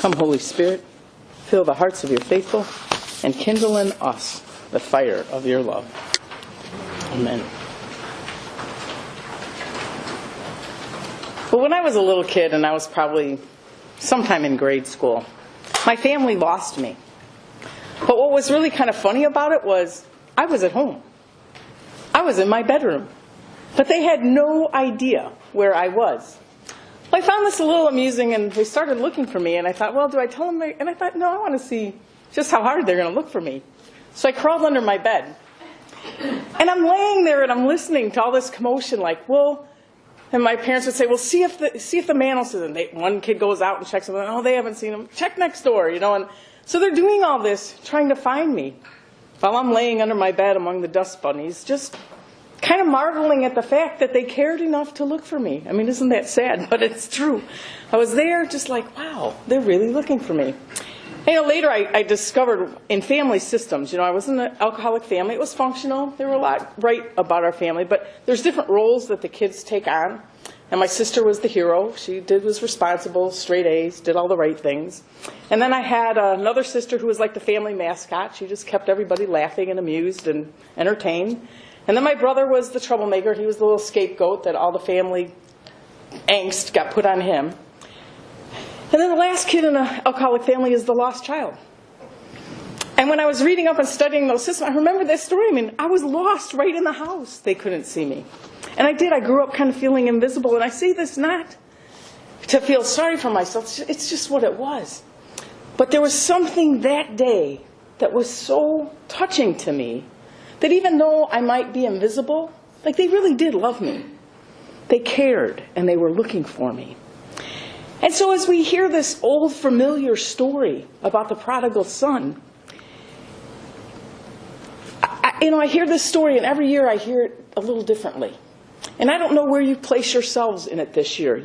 Come, Holy Spirit, fill the hearts of your faithful and kindle in us the fire of your love. Amen. Well, when I was a little kid, and I was probably sometime in grade school, my family lost me. But what was really kind of funny about it was I was at home. I was in my bedroom. But they had no idea where I was. Well, I found this a little amusing, and they started looking for me, and I thought, well, do I tell them? And I thought, no, I want to see just how hard they're going to look for me. So I crawled under my bed. And I'm laying there, and I'm listening to all this commotion, like, well, and my parents would say, well, see if the man will see them. One kid goes out and checks them, and, oh, they haven't seen him. Check next door, and so they're doing all this, trying to find me, while I'm laying under my bed among the dust bunnies, just kind of marveling at the fact that they cared enough to look for me. I mean, isn't that sad? But it's true. I was there just like, wow, they're really looking for me. Later I discovered in family systems, I was in an alcoholic family. It was functional. There were a lot right about our family, but there's different roles that the kids take on. And my sister was the hero. She was responsible, straight A's, did all the right things. And then I had another sister who was like the family mascot. She just kept everybody laughing and amused and entertained. And then my brother was the troublemaker. He was the little scapegoat that all the family angst got put on him. And then the last kid in an alcoholic family is the lost child. And when I was reading up and studying those systems, I remember that story. I mean, I was lost right in the house. They couldn't see me. And I did. I grew up kind of feeling invisible. And I say this not to feel sorry for myself. It's just what it was. But there was something that day that was so touching to me that even though I might be invisible, like they really did love me. They cared, and they were looking for me. And so as we hear this old familiar story about the prodigal son, I hear this story, and every year I hear it a little differently. And I don't know where you place yourselves in it this year.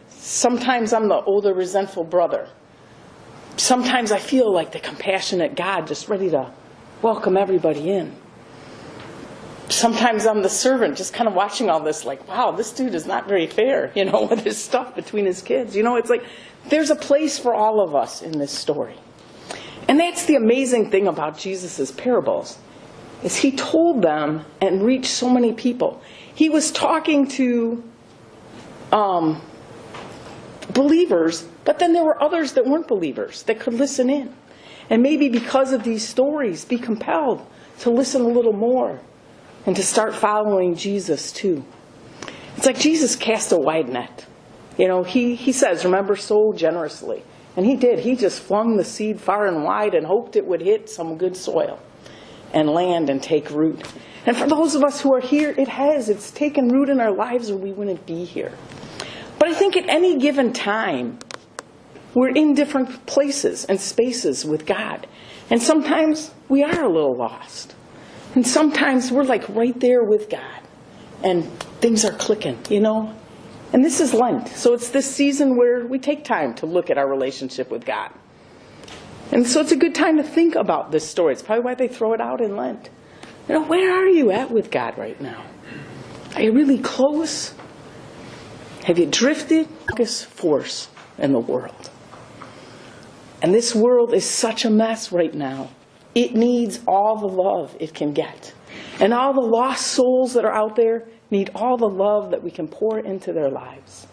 Sometimes I'm the older, resentful brother. Sometimes I feel like the compassionate God just ready to welcome everybody in. Sometimes I'm the servant just kind of watching all this like, wow, this dude is not very fair, with his stuff between his kids. It's like there's a place for all of us in this story. And that's the amazing thing about Jesus' parables, is he told them and reached so many people. He was talking to believers, but then there were others that weren't believers that could listen in. And maybe because of these stories, be compelled to listen a little more and to start following Jesus too. It's like Jesus cast a wide net. He says, remember, sow generously. And he did. He just flung the seed far and wide and hoped it would hit some good soil and land and take root. And for those of us who are here, it's taken root in our lives, or we wouldn't be here. But I think at any given time, we're in different places and spaces with God. And sometimes we are a little lost. And sometimes we're like right there with God. And things are clicking, And this is Lent. So it's this season where we take time to look at our relationship with God. And so it's a good time to think about this story. It's probably why they throw it out in Lent. Where are you at with God right now? Are you really close? Have you drifted? Biggest force in the world. And this world is such a mess right now. It needs all the love it can get. And all the lost souls that are out there need all the love that we can pour into their lives.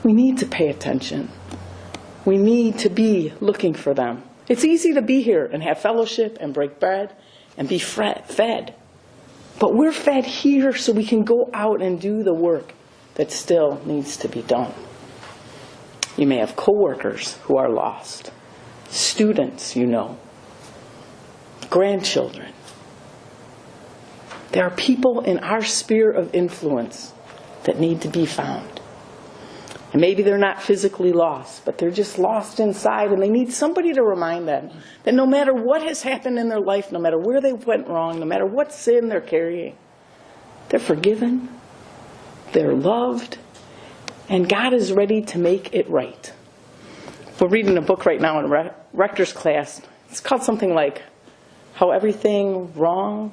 We need to pay attention. We need to be looking for them. It's easy to be here and have fellowship and break bread and be fed. But we're fed here so we can go out and do the work that still needs to be done. You may have coworkers who are lost. Students, grandchildren. There are people in our sphere of influence that need to be found. And maybe they're not physically lost, but they're just lost inside, and they need somebody to remind them that no matter what has happened in their life, no matter where they went wrong, no matter what sin they're carrying, they're forgiven, they're loved, and God is ready to make it right. We're reading a book right now in Rector's class. It's called something like How Everything Wrong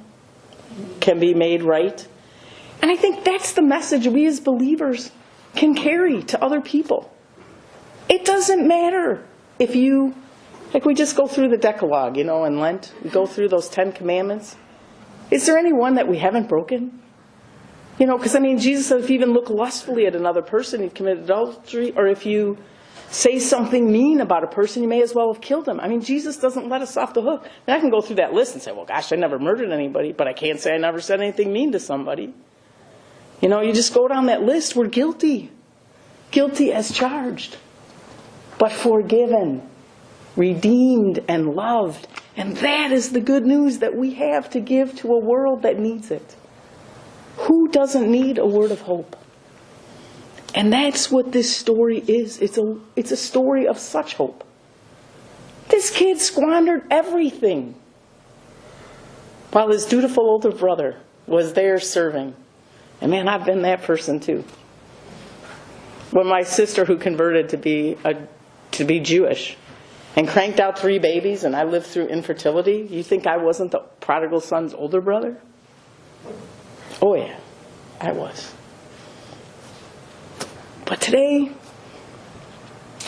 Can Be Made Right. And I think that's the message we as believers can carry to other people. It doesn't matter if you, like we just go through the Decalogue, in Lent, we go through those 10 commandments. Is there any one that we haven't broken? Because Jesus said if you even look lustfully at another person, you've committed adultery, or if you say something mean about a person, you may as well have killed him. Jesus doesn't let us off the hook. And I can go through that list and say, well, gosh, I never murdered anybody, but I can't say I never said anything mean to somebody. You just go down that list. We're guilty. Guilty as charged, but forgiven, redeemed, and loved. And that is the good news that we have to give to a world that needs it. Who doesn't need a word of hope? And that's what this story is. It's a story of such hope. This kid squandered everything while his dutiful older brother was there serving. And man, I've been that person too. When my sister, who converted to be Jewish and cranked out 3 babies, and I lived through infertility, you think I wasn't the prodigal son's older brother? Oh yeah, I was. But today,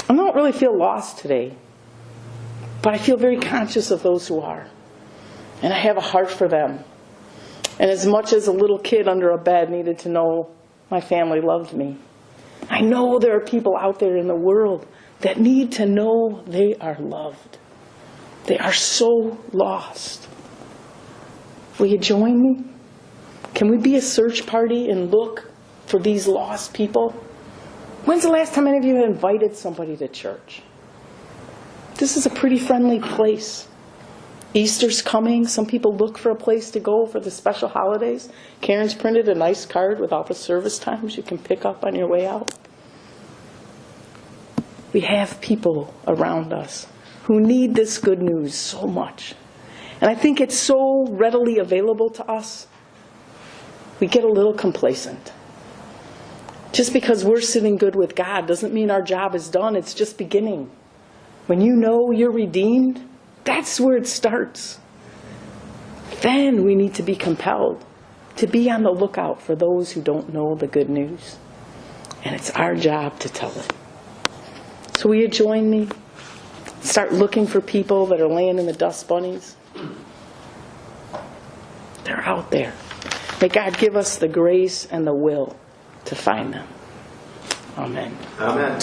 I don't really feel lost today, but I feel very conscious of those who are. And I have a heart for them. And as much as a little kid under a bed needed to know my family loved me, I know there are people out there in the world that need to know they are loved. They are so lost. Will you join me? Can we be a search party and look for these lost people? When's the last time any of you have invited somebody to church? This is a pretty friendly place. Easter's coming. Some people look for a place to go for the special holidays. Karen's printed a nice card with all the service times you can pick up on your way out. We have people around us who need this good news so much. And I think it's so readily available to us, we get a little complacent. Just because we're sitting good with God doesn't mean our job is done. It's just beginning. When you know you're redeemed, that's where it starts. Then we need to be compelled to be on the lookout for those who don't know the good news. And it's our job to tell it. So will you join me? Start looking for people that are laying in the dust bunnies. They're out there. May God give us the grace and the will to find them. Amen. Amen.